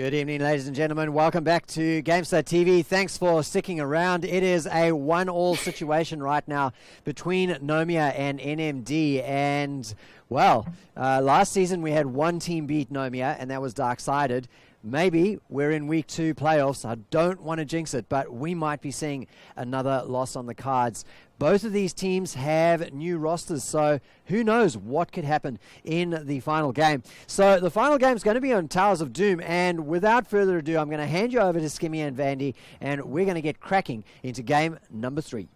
Good evening, ladies and gentlemen. Welcome back to GameStar TV. Thanks for sticking around. It is a 1-1 situation right now between Nomia and NMD. And, well, last season we had one team beat Nomia, and that was Dark-Sided. Maybe we're in week 2 playoffs. I don't want to jinx it, but we might be seeing another loss on the cards. Both of these teams have new rosters, so who knows what could happen in the final game. So the final game is going to be on Towers of Doom, and without further ado, I'm going to hand you over to Skimmy and Vandy, and we're going to get cracking into game number 3.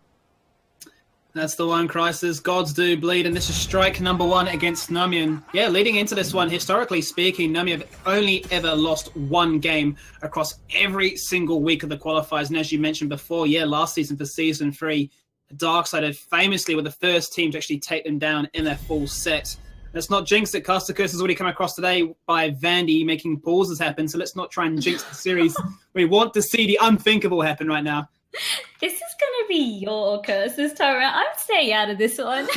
That's the one, Crisis. Gods do bleed, and this is strike number 1 against Nomia. And yeah, leading into this one, historically speaking, Nomia have only ever lost one game across every single week of the qualifiers. And as you mentioned before, last season for Season 3, Dark-Sided famously were the first team to actually take them down in their full set. Let's not jinx it. Caster Curse has already come across today by Vandy making pauses happen, so let's not try and jinx the series. We want to see the unthinkable happen right now. This is going to be your curse this time around. I'm staying out of this one.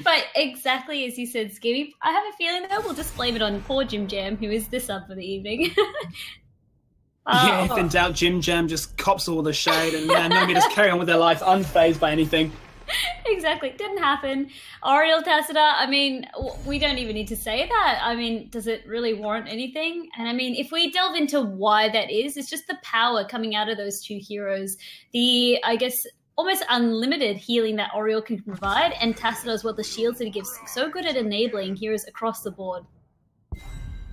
But exactly as you said, Skimmy, I have a feeling that we'll just blame it on poor Jim Jam, who is the sub for the evening. If in doubt, Jim Jam just cops all the shade and Nomia just carry on with their life unfazed by anything. Exactly. Didn't happen. Oriel Tassida, I mean, we don't even need to say that. I mean, does it really warrant anything? And I mean, if we delve into why that is, it's just the power coming out of those two heroes. The, I guess, almost unlimited healing that Oriel can provide, and Tassida as well, the shields that he gives, so good at enabling heroes across the board.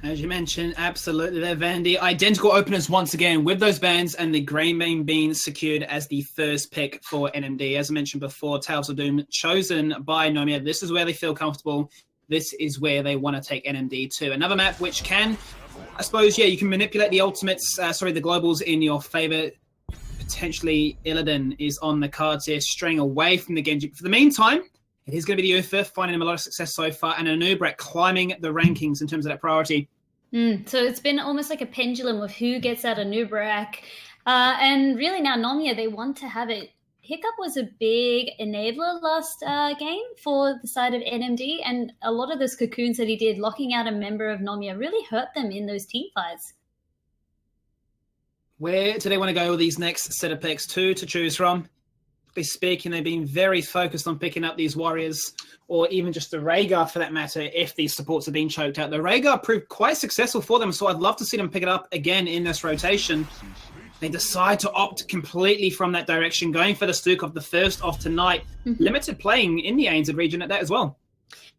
As you mentioned, absolutely there, Vandy. Identical openers once again with those bans, and the grey main being secured as the first pick for NMD. As I mentioned before, Tales of Doom chosen by Nomia. This is where they feel comfortable. This is where they want to take NMD to. Another map which can, I suppose, you can manipulate the ultimates, the globals in your favour. Potentially Illidan is on the cards here, straying away from the Genji. For the meantime, it is going to be the Ufa, finding him a lot of success so far, and Anubrak climbing the rankings in terms of that priority. So it's been almost like a pendulum of who gets out Anubrak. And really now Nomia, they want to have it. Hiccup was a big enabler last game for the side of NMD, and a lot of those cocoons that he did, locking out a member of Nomia, really hurt them in those team fights. Where do they want to go with these next set of picks? 2 to choose from. Speaking, they've been very focused on picking up these warriors, or even just the Rhaegar for that matter, if these supports have been choked out. The Rhaegar proved quite successful for them, so I'd love to see them pick it up again in this rotation. They decide to opt completely from that direction, going for the Stukov, the first of tonight. Limited playing in the ANZ region at that as well.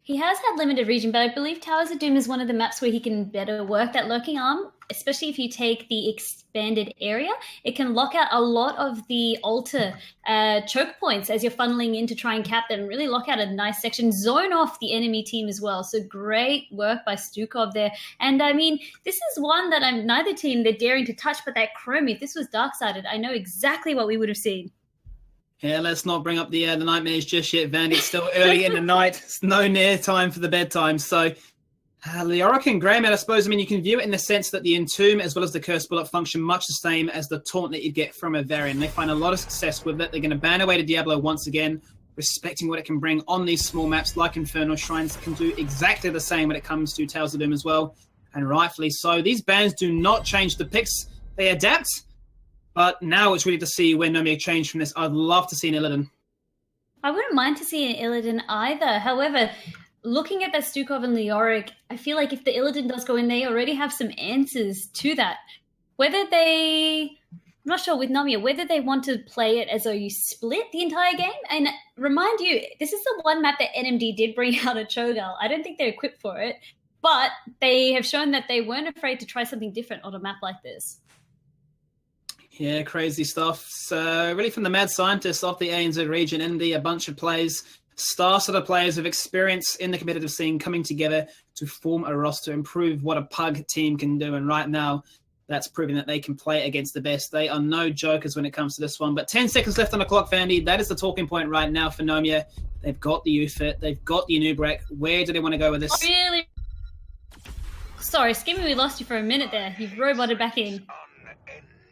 He has had limited region, but I believe Towers of Doom is one of the maps where he can better work that lurking arm, especially if you take the expanded area. It can lock out a lot of the altar choke points as you're funneling in to try and cap them, really lock out a nice section, zone off the enemy team as well. So great work by Stukov there. And I mean, this is one that neither team they're daring to touch, but that Chrome, if this was Dark-Sided, I know exactly what we would have seen. Yeah, let's not bring up the nightmares just yet, Vandy. It's still early in the night. It's no near time for the bedtime. So the Orokin Greymat, I suppose, you can view it in the sense that the Entomb as well as the Cursed Bullet function much the same as the taunt that you get from a Varian. They find a lot of success with it. They're going to ban away to Diablo once again, respecting what it can bring on these small maps like Infernal Shrines. Can do exactly the same when it comes to Tales of Doom as well, and rightfully so. These bans do not change the picks. They adapt. But now it's really to see when Nomia change from this. I'd love to see an Illidan. I wouldn't mind to see an Illidan either. However, looking at that Stukov and Leoric, I feel like if the Illidan does go in, they already have some answers to that. I'm not sure with Nomia, whether they want to play it as though you split the entire game. And remind you, this is the one map that NMD did bring out a Cho'Gall. I don't think they're equipped for it, but they have shown that they weren't afraid to try something different on a map like this. Yeah, crazy stuff. So really from the mad scientists of the ANZ region, NMD, a bunch of players, star-studded players of experience in the competitive scene coming together to form a roster, improve what a pug team can do. And right now, that's proving that they can play against the best. They are no jokers when it comes to this one. But 10 seconds left on the clock, Vandy. That is the talking point right now for Nomia. They've got the UFIT. They've got the Anubrak. Where do they want to go with this? Really? Sorry, Skimmy, we lost you for a minute there. You've roboted back in.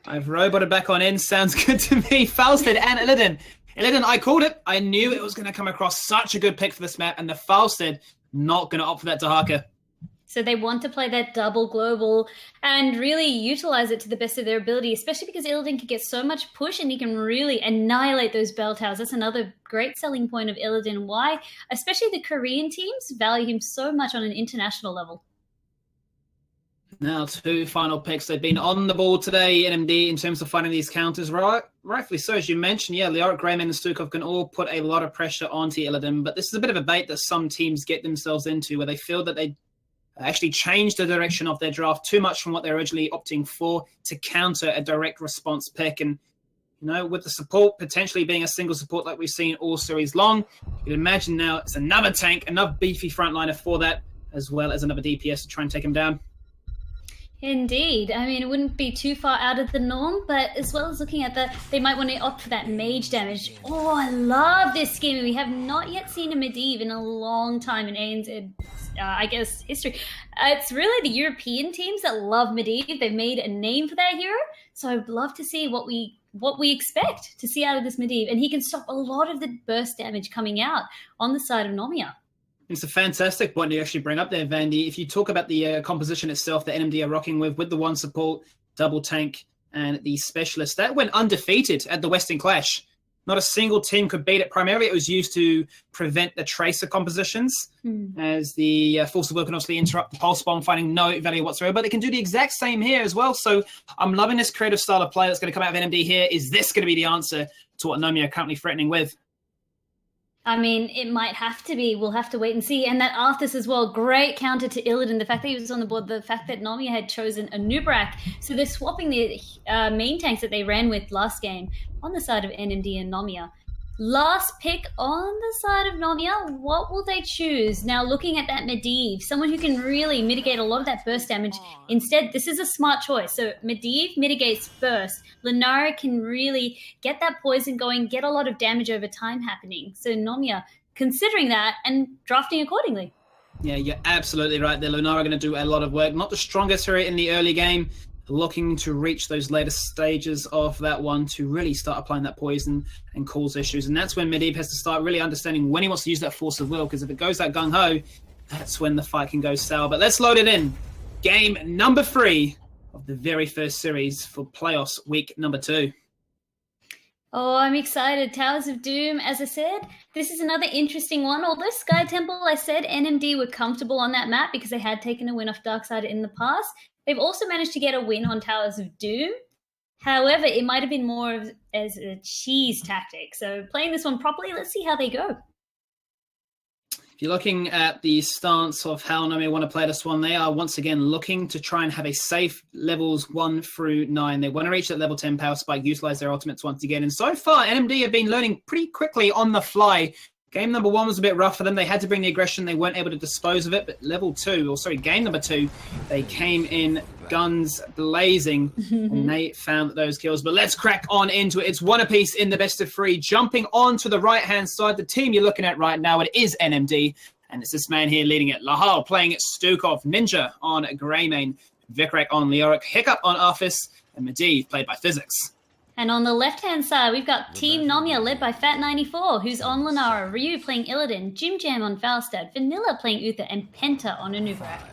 I've roboted back on in. Sounds good to me. Falstead and Illidan. Illidan, I called it. I knew it was going to come across such a good pick for this map, and the Falstead not going to opt for that Dahaka. So they want to play that double global and really utilize it to the best of their ability, especially because Illidan can get so much push and he can really annihilate those bell towers. That's another great selling point of Illidan. Why, especially the Korean teams, value him so much on an international level. Now, 2 final picks. They've been on the ball today, NMD, in terms of finding these counters. Rightfully so, as you mentioned. Yeah, Leoric, Greyman, and Stukov can all put a lot of pressure onto Illidan, but this is a bit of a bait that some teams get themselves into, where they feel that they actually changed the direction of their draft too much from what they're originally opting for to counter a direct response pick. And, you know, with the support potentially being a single support like we've seen all series long, you can imagine now it's another tank, another beefy frontliner for that, as well as another DPS to try and take him down. Indeed. I mean, it wouldn't be too far out of the norm, but as well as looking at they might want to opt for that mage damage. Oh, I love this scheme. We have not yet seen a Medivh in a long time in ANZ, I guess, history. It's really the European teams that love Medivh. They've made a name for that hero, so I'd love to see what we expect to see out of this Medivh. And he can stop a lot of the burst damage coming out on the side of Nomia. It's a fantastic point you actually bring up there, Vandy. If you talk about the composition itself that NMD are rocking with the 1 support, double tank, and the specialist, that went undefeated at the Western Clash. Not a single team could beat it. Primarily, it was used to prevent the tracer compositions, as the Force of Will can obviously interrupt the pulse bomb, finding no value whatsoever. But it can do the exact same here as well. So I'm loving this creative style of play that's going to come out of NMD here. Is this going to be the answer to what Nomia are currently threatening with? I mean, it might have to be. We'll have to wait and see. And that Arthas as well, great counter to Illidan. The fact that he was on the board, the fact that Nomia had chosen a Nubrak. So they're swapping the main tanks that they ran with last game on the side of NMD and Nomia. Last pick on the side of Nomia, what will they choose? Now, looking at that Medivh, someone who can really mitigate a lot of that burst damage. Instead, this is a smart choice. So Medivh mitigates burst. Lunara can really get that poison going, get a lot of damage over time happening. So Nomia considering that and drafting accordingly. Yeah, you're absolutely right there. Lunara are going to do a lot of work. Not the strongest hero in the early game, looking to reach those later stages of that one to really start applying that poison and cause issues. And that's when Medivh has to start really understanding when he wants to use that Force of Will, because if it goes that gung-ho, that's when the fight can go sour. But let's load it in. Game number 3 of the very first series for playoffs week number 2. Oh, I'm excited. Towers of Doom, as I said, this is another interesting one. Although Sky Temple, I said NMD were comfortable on that map because they had taken a win off Darksider in the past. They've also managed to get a win on Towers of Doom. However, it might have been more of as a cheese tactic. So playing this one properly, let's see how they go. If you're looking at the stance of how Nomia want to play this one, they are once again looking to try and have a safe levels 1 through 9. They want to reach that level 10 power spike, utilize their ultimates once again. And so far, NMD have been learning pretty quickly on the fly. Game number 1 was a bit rough for them. They had to bring the aggression. They weren't able to dispose of it. But game number 2, they came in guns blazing and they found those kills. But let's crack on into it. It's 1 apiece in the best of 3. Jumping on to the right-hand side, the team you're looking at right now, it is NMD. And it's this man here leading it. Lahal playing Stukov, Ninja on Greymane, Vikrak on Leoric, Hiccup on Arthas, and Medivh played by Physics. And on the left-hand side, we've got Team Nomia led by Fat94, who's on Lunara, Ryu playing Illidan, Jim Jam on Falstad, Vanilla playing Uther, and Penta on Anubrak.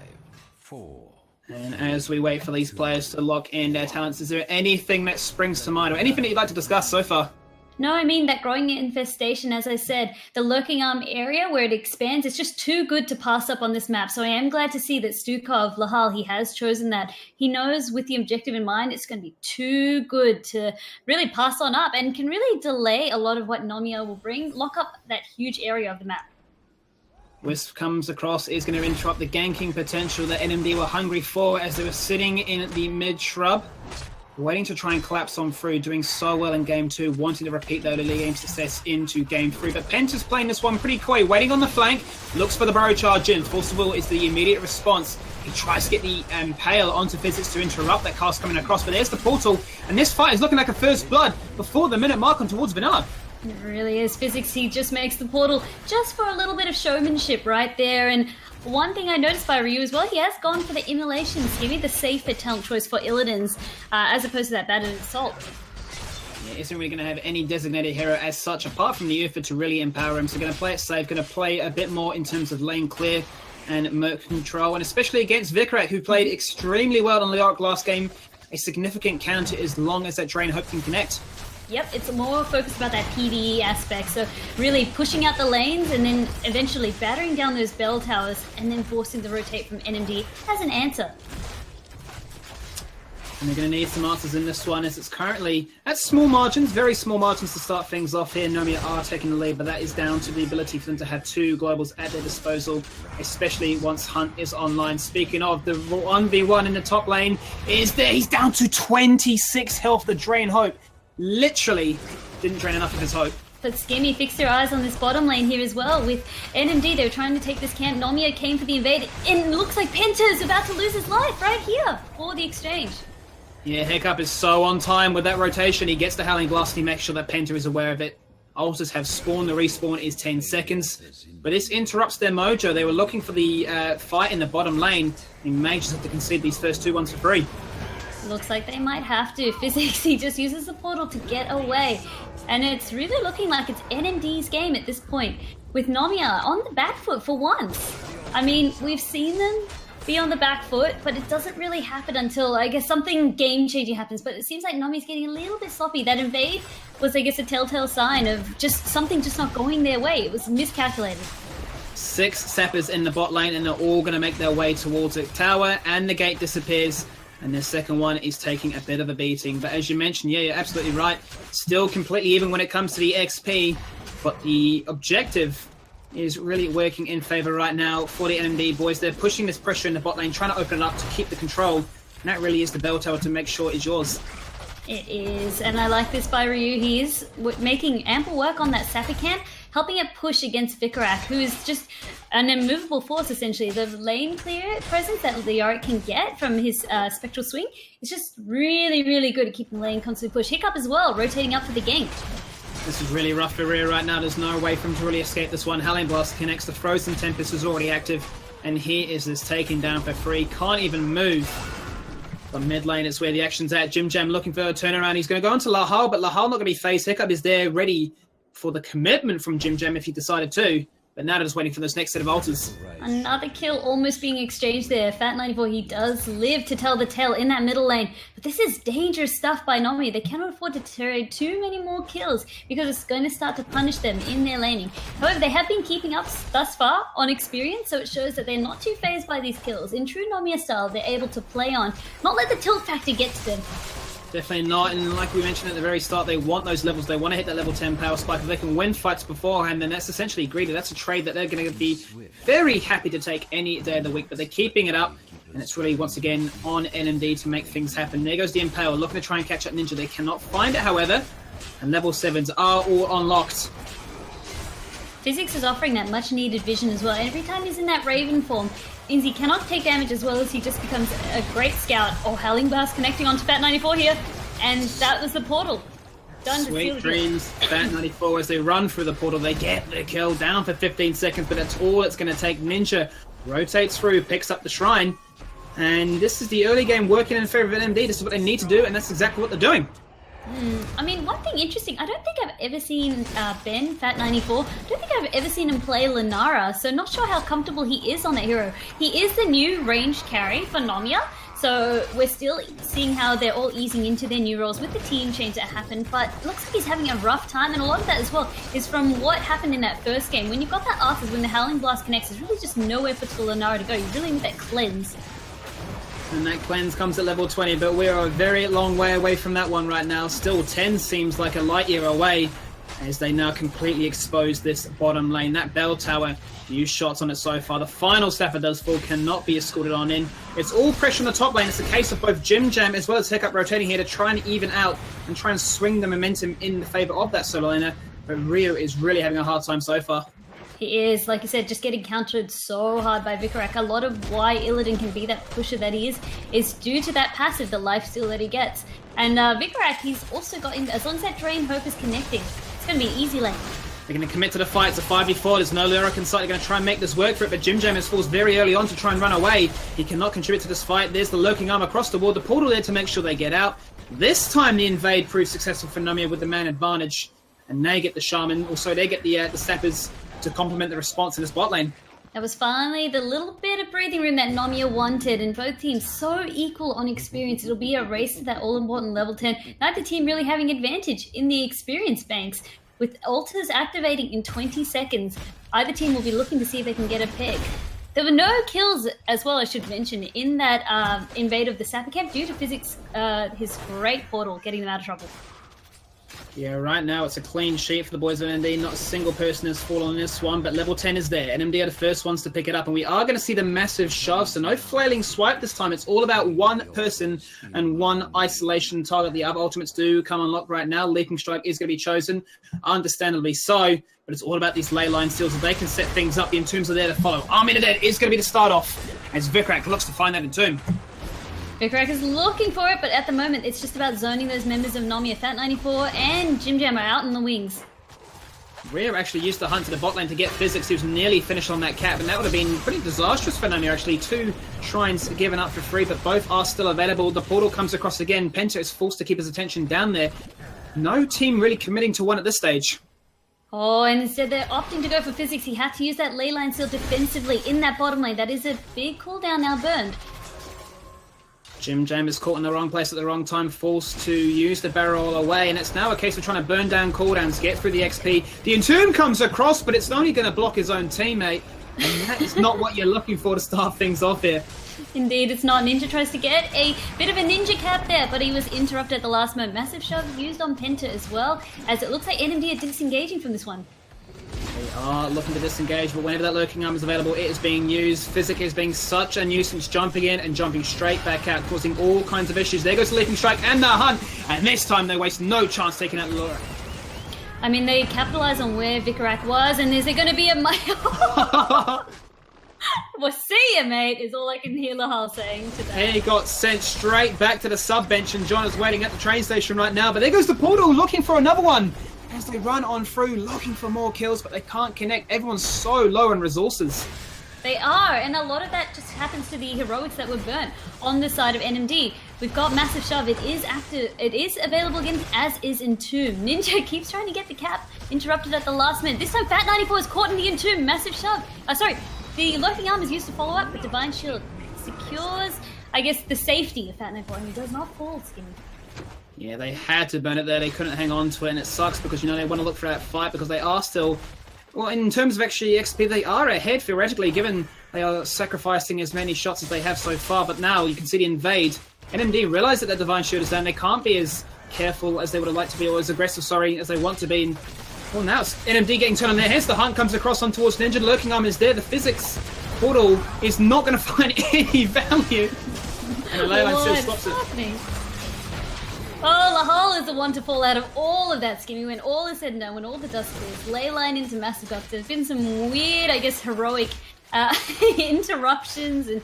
4. And as we wait for these players to lock in their talents, is there anything that springs to mind or anything that you'd like to discuss so far? No, I mean that growing infestation, as I said, the lurking arm area where it expands, it's just too good to pass up on this map. So I am glad to see that Stukov, Lahal, he has chosen that. He knows with the objective in mind, it's going to be too good to really pass on up and can really delay a lot of what Nomia will bring, lock up that huge area of the map. Wisp comes across, is going to interrupt the ganking potential that NMD were hungry for as they were sitting in the mid-shrub. Waiting to try and collapse on through, doing so well in game 2, wanting to repeat that early game success into game 3. But Penta's playing this one pretty coy, waiting on the flank, looks for the burrow charge in. Force of Will is the immediate response. He tries to get the Pale onto Physics to interrupt that cast coming across, but there's the portal, and this fight is looking like a first blood before the minute mark on towards Vanilla. It really is. Physics, he just makes the portal just for a little bit of showmanship right there. And one thing I noticed by Ryu as well, he has gone for the immolations, giving the safer talent choice for Illidan's as opposed to that battered assault. Yeah, isn't really going to have any designated hero as such, apart from the Uther to really empower him. So going to play it safe, going to play a bit more in terms of lane clear. and Merc control, and especially against Vicarak, who played extremely well on the Arc last game. A significant counter as long as that Drain Hope can connect. Yep, it's more focused about that PvE aspect. So really pushing out the lanes and then eventually battering down those bell towers and then forcing the rotate from NMD as an answer. And they're going to need some answers in this one, as it's currently at small margins, very small margins to start things off here. Nomia are taking the lead, but that is down to the ability for them to have two globals at their disposal, especially once Hunt is online. Speaking of, the 1v1 in the top lane is there. He's down to 26 health, the Drain Hope. Literally didn't drain enough of his hope. But Skimmy fixed their eyes on this bottom lane here as well. With NMD, they were trying to take this camp. Nomia came for the invade, and it looks like Penta's about to lose his life right here for the exchange. Yeah, Hiccup is so on time with that rotation. He gets the Howling Blast, he makes sure that Penta is aware of it. Ultras have spawned, the respawn is 10 seconds. But this interrupts their mojo. They were looking for the fight in the bottom lane. He may just have to concede these first two ones for free. Looks like they might have to. Physics, he just uses the portal to get away. And it's really looking like it's NMD's game at this point, with Nomia on the back foot for once. I mean, we've seen them be on the back foot, but it doesn't really happen until, I guess, something game-changing happens. But it seems like Nomi's getting a little bit sloppy. That invade was, I guess, a telltale sign of just something just not going their way. It was miscalculated. 6 sappers in the bot lane, and they're all going to make their way towards it. Tower and the gate disappears, and the second one is taking a bit of a beating. But as you mentioned, yeah, you're absolutely right. Still completely even when it comes to the XP, but the objective is really working in favor right now for the NMD boys. They're pushing this pressure in the bot lane, trying to open it up to keep the control. And that really is the bell tower to make sure is yours. It is, and I like this by Ryu. He is making ample work on that Sapper camp, helping it push against Vicarak, who is just an immovable force, essentially. The lane clear presence that Leoric can get from his Spectral Swing is just really, really good at keeping the lane constantly pushed. Hiccup as well, rotating up for the gank. This is really rough for Rhea right now. There's no way for him to really escape this one. Howling Blast connects. The Frozen Tempest is already active. And here is this taken down for free. Can't even move. But mid lane is where the action's at. Jim Jam looking for a turnaround. He's going to go into Lahal, but Lahal not going to be phased. Hiccup is there ready for the commitment from Jim Jam if he decided to. But now they're just waiting for this next set of altars. Another kill almost being exchanged there. Fat94, he does live to tell the tale in that middle lane. But this is dangerous stuff by Nomia. They cannot afford to trade too many more kills because it's going to start to punish them in their laning. However, they have been keeping up thus far on experience, so it shows that they're not too phased by these kills. In true Nomia style, they're able to play on, not let the tilt factor get to them. Definitely not, and like we mentioned at the very start, they want those levels. They want to hit that level 10 power spike. If they can win fights beforehand, then that's essentially greedy. That's a trade that they're going to be very happy to take any day of the week, but they're keeping it up, and it's really, once again, on NMD to make things happen. There goes the Impale, looking to try and catch that Ninja. They cannot find it, however, and level 7s are all unlocked. Physics is offering that much-needed vision as well. Every time he's in that Raven form, means he cannot take damage as well as he just becomes a great scout. Oh, Howling Blast connecting onto Fat94 here. And that was the portal. Done. Sweet dreams, Fat94, as they run through the portal. They get the kill, down for 15 seconds, but that's all it's going to take. Ninja rotates through, picks up the Shrine. And this is the early game working in favor of NMD. This is what they need to do, and that's exactly what they're doing. I mean, one thing interesting, I don't think I've ever seen Ben, Fat94, I don't think I've ever seen him play Lunara, so not sure how comfortable he is on that hero. He is the new ranged carry for Nomia, so we're still seeing how they're all easing into their new roles with the team change that happened, but it looks like he's having a rough time, and a lot of that as well is from what happened in that first game. When you've got that Arthur, when the Howling Blast connects, there's really just nowhere for Lunara to go. You really need that cleanse. And that cleanse comes at level 20, but we're a very long way away from that one right now. Still, 10 seems like a light year away as they now completely expose this bottom lane. That bell tower, few shots on it so far. The final Stafford does fall, cannot be escorted on in. It's all pressure on the top lane. It's a case of both Jim Jam as well as Hiccup rotating here to try and even out and try and swing the momentum in the favor of that solo laner. But Rio is really having a hard time so far. He is, like you said, just getting countered so hard by Vicarak. A lot of why Illidan can be that pusher that he is due to that passive, the lifesteal that he gets. And Vicarak, he's also got, as long as that Drain Hope is connecting, it's going to be an easy lane. They're going to commit to the fight. It's a 5v4. There's no Lyric in sight. They're going to try and make this work for it, but Jim Jam falls very early on to try and run away. He cannot contribute to this fight. There's the lurking arm across the wall. The portal there to make sure they get out. This time the invade proves successful for Nomia with the man advantage. And they get the Shaman. Also, they get the Sappers to complement the response in this bot lane. That was finally the little bit of breathing room that Nomia wanted, and both teams so equal on experience. It'll be a race to that all-important level 10. Neither team really having advantage in the experience banks. With ultras activating in 20 seconds, either team will be looking to see if they can get a pick. There were no kills, as well, I should mention, in that invade of the Sapper camp due to Physics, his great portal, getting them out of trouble. Yeah, right now it's a clean sheet for the boys of NMD. Not a single person has fallen on this one, but level 10 is there. NMD are the first ones to pick it up, and we are going to see the massive shove. So no flailing swipe this time. It's all about one person and one isolation target. The other ultimates do come unlocked right now. Leaping Strike is going to be chosen, understandably so, but it's all about these ley line seals. If they can set things up, the Entombs are there to follow. Army to Dead is going to be the start off, as Vikrak looks to find that Entomb. Vikrak is looking for it, but at the moment it's just about zoning those members of Nomia. Fat94 and Jim Jam are out in the wings. Rhea actually used the hunt to the bot lane to get Physics, who's nearly finished on that cap, and that would have been pretty disastrous for Nomia, actually. 2 shrines given up for free, but both are still available. The portal comes across again. Penta is forced to keep his attention down there. No team really committing to one at this stage. Oh, and instead they're opting to go for Physics. He had to use that ley line seal defensively in that bottom lane. That is a big cooldown now burned. Jim Jam is caught in the wrong place at the wrong time, forced to use the barrel away, and it's now a case of trying to burn down cooldowns, get through the XP. The Entomb comes across, but it's only going to block his own teammate, and that is not what you're looking for to start things off here. Indeed, it's not. Ninja tries to get a bit of a ninja cap there, but he was interrupted at the last moment. Massive shove used on Penta as well, as it looks like NMD are disengaging from this one. They are looking to disengage, but whenever that lurking arm is available, it is being used. Physic is being such a nuisance, jumping in and jumping straight back out, causing all kinds of issues. There goes the Leaping Strike and the hunt, and this time they waste no chance taking out Laura. I mean, they capitalize on where Vikrak was, and is there going to be a well, see ya, mate, is all I can hear Lahal saying today. He got sent straight back to the sub bench, and John is waiting at the train station right now, but there goes the portal looking for another one. As they run on through, looking for more kills, but they can't connect. Everyone's so low on resources. They are, and a lot of that just happens to the heroics that were burnt on the side of NMD. We've got Massive Shove. It is active. It is available again, as is Entomb. Ninja keeps trying to get the cap, interrupted at the last minute. This time, Fat94 is caught in the Entomb. Massive Shove. The lurking arm is used to follow up, but Divine Shield secures, I guess, the safety of Fat94, and he does not fall, Skinny. Yeah, they had to burn it there. They couldn't hang on to it, and it sucks because, you know, they want to look for that fight because they are still... Well, in terms of actually XP, they are ahead, theoretically, given they are sacrificing as many shots as they have so far. But now, you can see the invade. NMD realize that their Divine Shield is down. They can't be as careful as they would have liked to be, or as aggressive, as they want to be. And, well, now it's NMD getting turned on their heads. The hunt comes across on towards Ninja. The lurking arm is there. The Physics portal is not going to find any value. And the leyline still stops it. Oh, Lahal is the one to fall out of all of that, Skimmy. When all is said and done, when all the dust clears, Leyline into Massive Guts. There's been some weird, I guess, heroic interruptions, and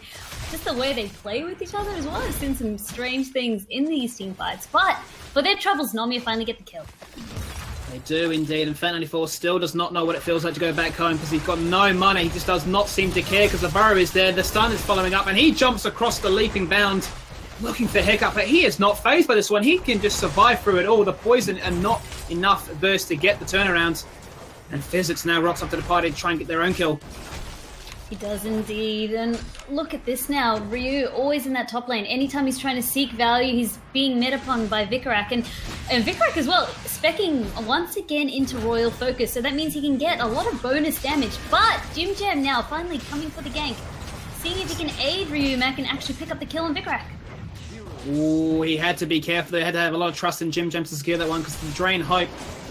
just the way they play with each other as well. I've seen some strange things in these team fights. But for their troubles, Nomia finally get the kill. They do indeed, and Fat94 still does not know what it feels like to go back home because he's got no money. He just does not seem to care because the burrow is there. The stun is following up, and he jumps across the leaping bound, looking for Hiccup, but he is not phased by this one. He can just survive through it all. The poison and not enough burst to get the turnaround. And Physics now rocks up to the party to try and get their own kill. He does indeed. And look at this now. Ryu always in that top lane. Anytime he's trying to seek value, he's being met upon by Vikrak. And Vikrak as well, speccing once again into Royal Focus. So that means he can get a lot of bonus damage. But Jim Jam now finally coming for the gank. Seeing if he can aid Ryu Mac and actually pick up the kill on Vikrak. Ooh, he had to be careful. They had to have a lot of trust in Jim Jam to secure that one because the Drain Hope,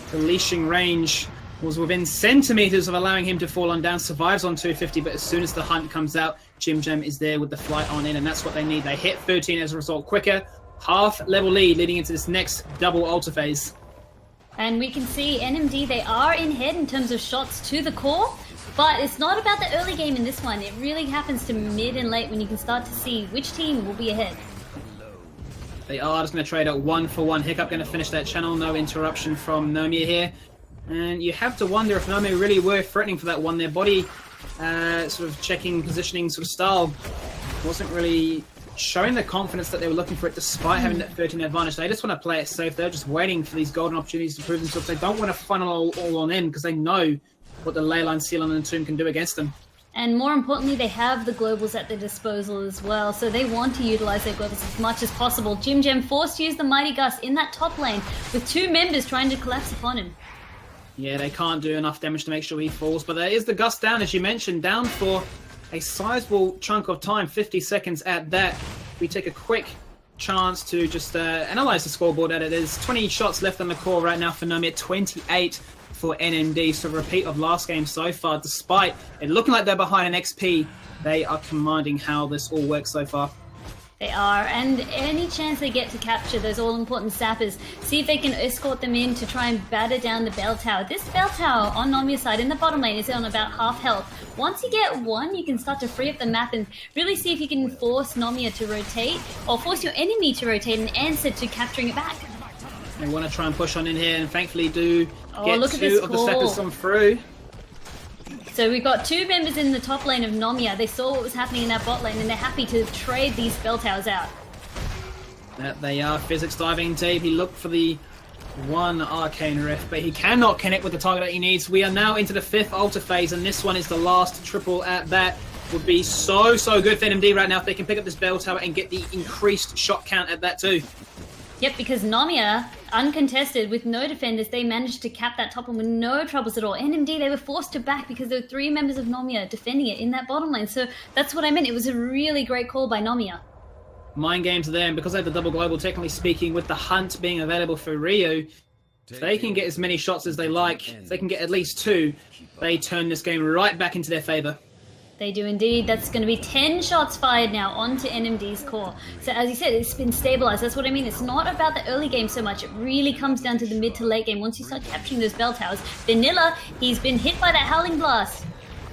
the leashing range, was within centimeters of allowing him to fall on down. Survives on 250, but as soon as the hunt comes out, Jim Jam is there with the flight on in, and that's what they need. They hit 13 as a result quicker. Half-level lead leading into this next double ultra phase. And we can see NMD, they are in head in terms of shots to the core, but it's not about the early game in this one. It really happens to mid and late when you can start to see which team will be ahead. They are just going to trade out 1-for-1. Hiccup going to finish that channel. No interruption from Nomia here. And you have to wonder if Nomia really were threatening for that one. Their body sort of checking, positioning sort of style wasn't really showing the confidence that they were looking for it despite having that 13 advantage. They just want to play it safe. They're just waiting for these golden opportunities to prove themselves. They don't want to funnel all on in because they know what the Leyline Seal and the Entomb can do against them. And more importantly, they have the globals at their disposal as well. So they want to utilize their globals as much as possible. Jim Jam forced to use the Mighty Gust in that top lane with 2 members trying to collapse upon him. Yeah, they can't do enough damage to make sure he falls. But there is the Gust down, as you mentioned, down for a sizable chunk of time, 50 seconds at that. We take a quick chance to just analyze the scoreboard at it. There's 20 shots left on the core right now for Nomia, 28 for NMD. So a repeat of last game so far. Despite it looking like they're behind an XP, they are commanding how this all works so far. They are, and any chance they get to capture those all-important sappers, see if they can escort them in to try and batter down the bell tower. This bell tower on Nomia's side in the bottom lane is on about half health. Once you get one, you can start to free up the map and really see if you can force Nomia to rotate, or force your enemy to rotate and answer to capturing it back. They want to try and push on in here, and thankfully do get look at 2 this of the call. sappers come through. So we've got 2 members in the top lane of Nomia. They saw what was happening in that bot lane and they're happy to trade these bell towers out. That they are physics diving deep. He looked for the one arcane rift, but he cannot connect with the target that he needs. We are now into the 5th altar phase, and this one is the last triple at bat. Would be so good for NMD right now if they can pick up this bell tower and get the increased shot count at that too. Yep, because Nomia, uncontested with no defenders, they managed to cap that top one with no troubles at all. NMD, they were forced to back because there were 3 members of Nomia defending it in that bottom lane. So that's what I meant. It was a really great call by Nomia. Mind games are there, and because they have the double global, technically speaking, with the hunt being available for Rio, if they can get as many shots as they like, if they can get at least 2, they turn this game right back into their favor. They do indeed. That's going to be 10 shots fired now onto NMD's core. So as you said, it's been stabilized. That's what I mean. It's not about the early game so much. It really comes down to the mid to late game. Once you start capturing those bell towers, Vanilla, he's been hit by that Howling Blast.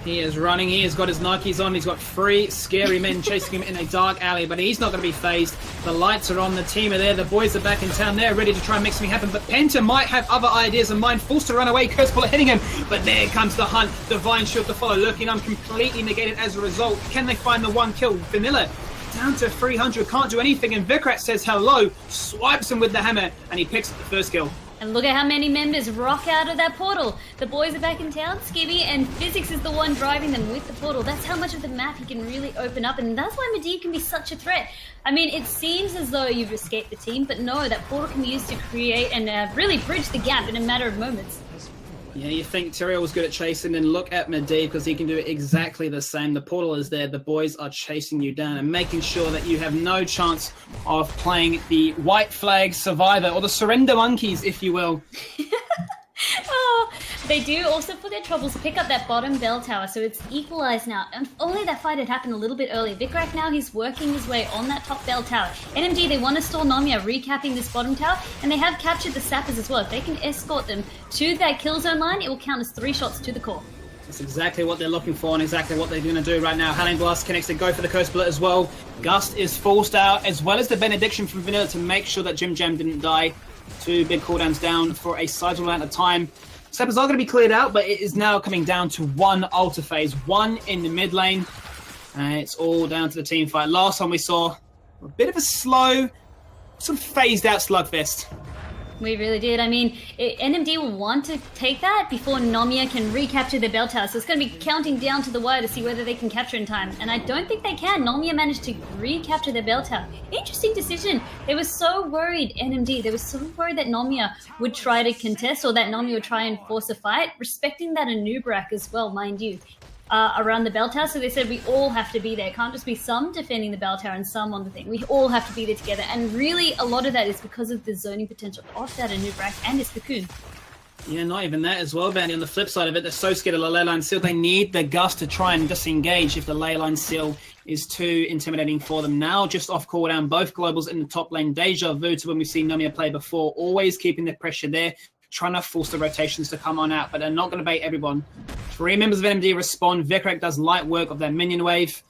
He is running. He has got his Nikes on. He's got 3 scary men chasing him in a dark alley, but he's not going to be phased. The lights are on. The team are there. The boys are back in town. They're ready to try and make something happen, but Penta might have other ideas in mind. Forced to run away. Curse Bullet hitting him, but there comes the hunt. Divine Shield to follow. Lurking on completely negated as a result. Can they find the 1 kill? Vanilla down to 300. Can't do anything, and Vikrat says hello. Swipes him with the hammer, and he picks up the first kill. And look at how many members rock out of that portal. The boys are back in town, Skibby, and Physics is the one driving them with the portal. That's how much of the map he can really open up, and that's why Medivh can be such a threat. I mean, it seems as though you've escaped the team, but no, that portal can be used to create and really bridge the gap in a matter of moments. Yeah, you think Tyrael was good at chasing, and look at Medivh, because he can do exactly the same. The portal is there, the boys are chasing you down and making sure that you have no chance of playing the white flag survivor, or the surrender monkeys, if you will. Oh, they do also, for their troubles, pick up that bottom bell tower, so it's equalized now. And only that fight had happened a little bit earlier. Vikrak now, he's working his way on that top bell tower. NMD, they want to stall Nomia, recapping this bottom tower, and they have captured the sappers as well. If they can escort them to that kill zone line, it will count as 3 shots to the core. That's exactly what they're looking for and exactly what they're going to do right now. Howling Blast connects to go for the Curse Bullet as well. Gust is forced out, as well as the Benediction from Vanilla to make sure that Jim Jam didn't die. 2 big cooldowns down for a sizable amount of time. Sappers are going to be cleared out, but it is now coming down to 1 altar phase, 1 in the mid lane. It's all down to the team fight. Last time we saw a bit of a slow, sort of phased out slugfest. We really did. I mean, NMD will want to take that before Nomia can recapture their bell tower. So it's going to be counting down to the wire to see whether they can capture in time. And I don't think they can. Nomia managed to recapture their bell tower. Interesting decision. They were so worried, NMD, they were so worried that Nomia would try to contest or that Nomia would try and force a fight, respecting that Anubrak as well, mind you. Around the bell tower, so they said we all have to be there. It can't just be some defending the bell tower and some on the thing. We all have to be there together, and really a lot of that is because of the zoning potential of that Anubrak and its cocoon. Yeah, not even that as well, Bandy. On the flip side of it, they're so scared of the leyline seal. They need the Gust to try and disengage if the leyline seal is too intimidating for them. Now, just off cooldown, both globals in the top lane. Deja vu to when we've seen Nomia play before, always keeping the pressure there, trying to force the rotations to come on out, but they're not going to bait everyone. 3 members of NMD respond. Vikrak does light work of their minion wave,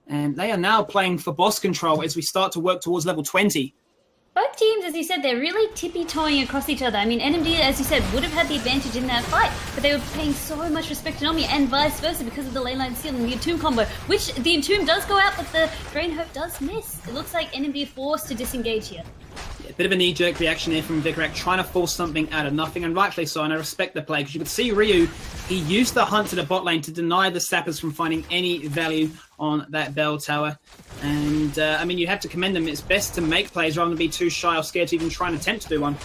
and they are now playing for boss control as we start to work towards level 20. Both teams, as you said, they're really tippy-toeing across each other. I mean, NMD, as you said, would have had the advantage in that fight, but they were paying so much respect to Nomia, and vice versa because of the leyline seal and the Entomb combo, which the Entomb does go out, but the Drain Hope does miss. It looks like NMD are forced to disengage here. Yeah, Bit of a knee-jerk reaction here from Vicarak, trying to force something out of nothing, and rightfully so, and I respect the play, because you could see Ryu, he used the hunt to the bot lane to deny the sappers from finding any value on that bell tower. And, I mean, you have to commend them. It's best to make plays rather than be too shy or scared to even try and attempt to do one.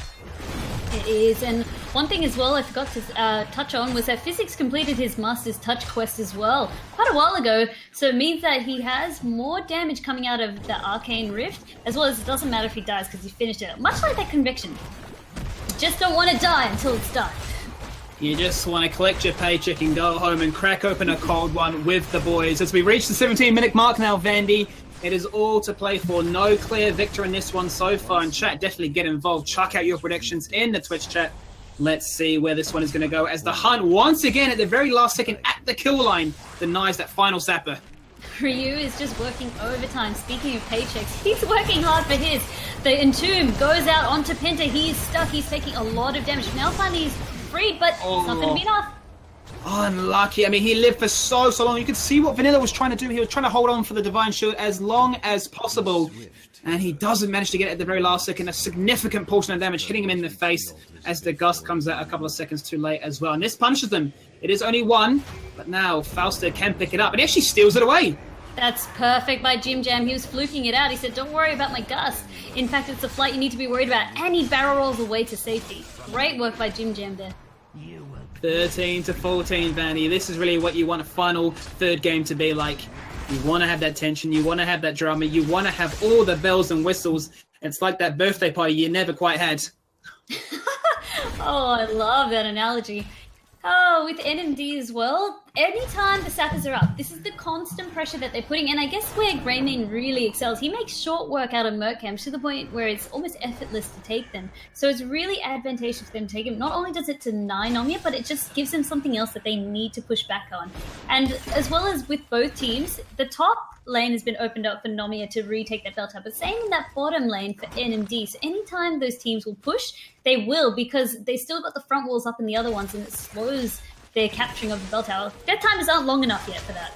It is, and one thing as well I forgot to touch on was that Physics completed his Master's Touch quest as well quite a while ago, so it means that he has more damage coming out of the Arcane Rift, as well as it doesn't matter if he dies because he finished it. Much like that Conviction. You just don't want to die until it's done. You just want to collect your paycheck and go home and crack open a cold one with the boys. As we reach the 17-minute mark now, Vandy, it is all to play for. No clear victor in this one so far. And chat, definitely get involved. Chuck out your predictions in the Twitch chat. Let's see where this one is going to go as the hunt, once again, at the very last second, at the kill line, denies that final sapper. Ryu is just working overtime. Speaking of paychecks, he's working hard for his. The Entomb goes out onto Penta. He's stuck. He's taking a lot of damage. Now finally he's freed, but it's not going to be enough. Unlucky. I mean, he lived for so long. You could see what Vanilla was trying to do. He was trying to hold on for the Divine Shield as long as possible. And he doesn't manage to get it at the very last second. A significant portion of damage hitting him in the face as the Gust comes out a couple of seconds too late as well. And this punishes them. It is only one, but now Fausta can pick it up. And he actually steals it away. That's perfect by Jim Jam. He was fluking it out. He said, don't worry about my Gust. In fact, it's a flight you need to be worried about. And he barrel rolls away to safety. Great work by Jim Jam there. 13-14, Vanny. This is really what you want a final third game to be like. You want to have that tension. You want to have that drama. You want to have all the bells and whistles. It's like that birthday party you never quite had. Oh, I love that analogy. Oh, with NMD as well, anytime the sappers are up, this is the constant pressure that they're putting, and I guess where Greymane really excels, he makes short work out of Merc camps to the point where it's almost effortless to take them. So it's really advantageous for them to take him. Not only does it deny Nomia, but it just gives them something else that they need to push back on. And as well as with both teams, the top lane has been opened up for Nomia to retake that bell tower, but same in that bottom lane for NMD. So anytime those teams will push, they will, because they still got the front walls up in the other ones, and it slows their capturing of the bell tower. Their timers aren't long enough yet for that.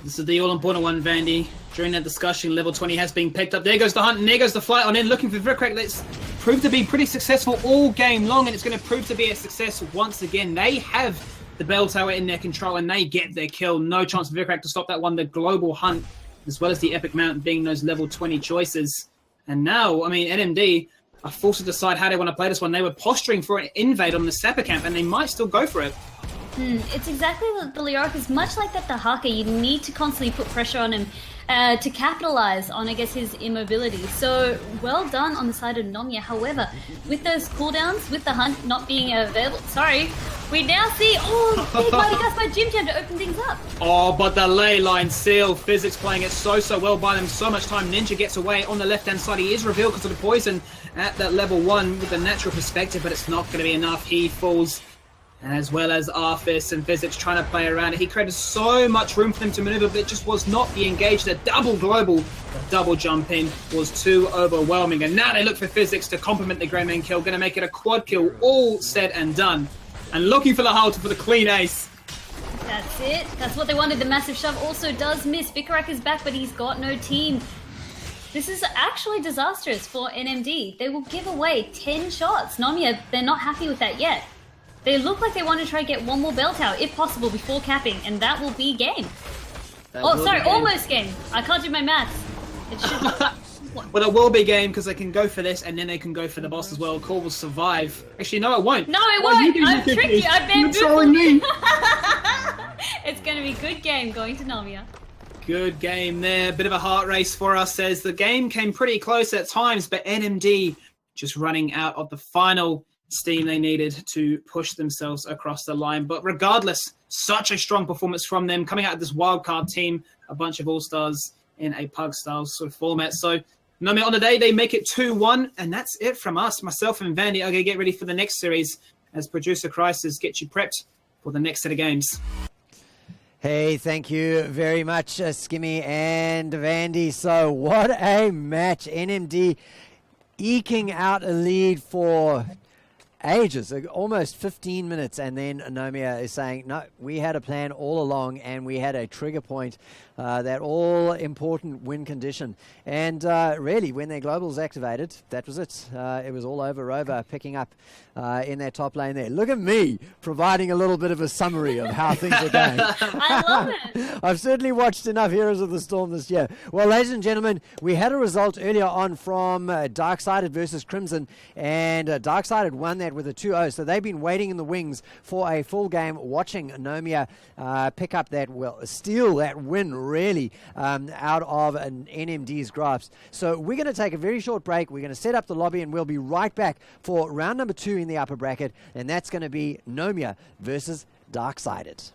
This is the all-important one, Vandy. During that discussion, level 20 has been picked up. There goes the hunt, and there goes the flight on in, looking for Vicarak. That's proved to be pretty successful all game long, and it's going to prove to be a success once again. They have the bell tower in their control, and they get their kill. No chance for Vicarak to stop that one. The global hunt, as well as the epic mount being those level 20 choices. And now, I mean, NMD are forced to decide how they want to play this one. They were posturing for an invade on the Sapper camp, and they might still go for it. It's exactly what the Leoric is much like that Dahaka. You need to constantly put pressure on him to capitalize on, I guess, his immobility. So well done on the side of Nomia. However, with those cooldowns, with the hunt not being available, we now see, big mighty Gust by Jim Jam to open things up. Oh, but the ley line seal, Physics playing it so well by them, so much time. Ninja gets away on the left-hand side. He is revealed because of the poison at that level 1 with the natural perspective, but it's not going to be enough. He falls, as well as Arthas and Physics trying to play around it. He created so much room for them to maneuver, but it just was not the engage. The double global, the double jump in was too overwhelming. And now they look for Physics to complement the Greymane kill. Going to make it a quad kill, all said and done. And looking for the halter for the clean ace. That's it. That's what they wanted. The massive shove also does miss. Vicarak is back, but he's got no team. This is actually disastrous for NMD. They will give away 10 shots. Nomia, they're not happy with that yet. They look like they want to try to get one more bell tower, if possible, before capping, and that will be game. Almost game. I can't do my maths. It should. Well, it will be game because they can go for this and then they can go for the boss as well. Core will survive. Actually, no, it won't. No, it won't. I've tricked you. I've been trolling me. It's going to be a good game going to Nomia. Good game there. Bit of a heart race for us as the game came pretty close at times, but NMD just running out of the final steam they needed to push themselves across the line. But regardless, such a strong performance from them coming out of this wildcard team, a bunch of all-stars in a pug-style sort of format. So Nomia on the day, they make it 2-1, and that's it from us. Myself and Vandy are going to get ready for the next series as Producer Crisis gets you prepped for the next set of games. Hey, thank you very much, Skimmy and Vandy. So what a match. NMD eking out a lead for ages, almost 15 minutes, and then Nomia is saying, no, we had a plan all along, and we had a trigger point, that all-important win condition. And really, when their globals activated, that was it. It was all over Rover picking up in that top lane there. Look at me providing a little bit of a summary of how things are going. I love it. I've certainly watched enough Heroes of the Storm this year. Well, ladies and gentlemen, we had a result earlier on from Darksided versus Crimson, and Darksided won that with a 2-0, so they've been waiting in the wings for a full game, watching Nomia pick up that, steal that win, really, out of an NMD's grasp. So we're going to take a very short break. We're going to set up the lobby, and we'll be right back for round number 2 in the upper bracket, and that's going to be Nomia versus Darksided.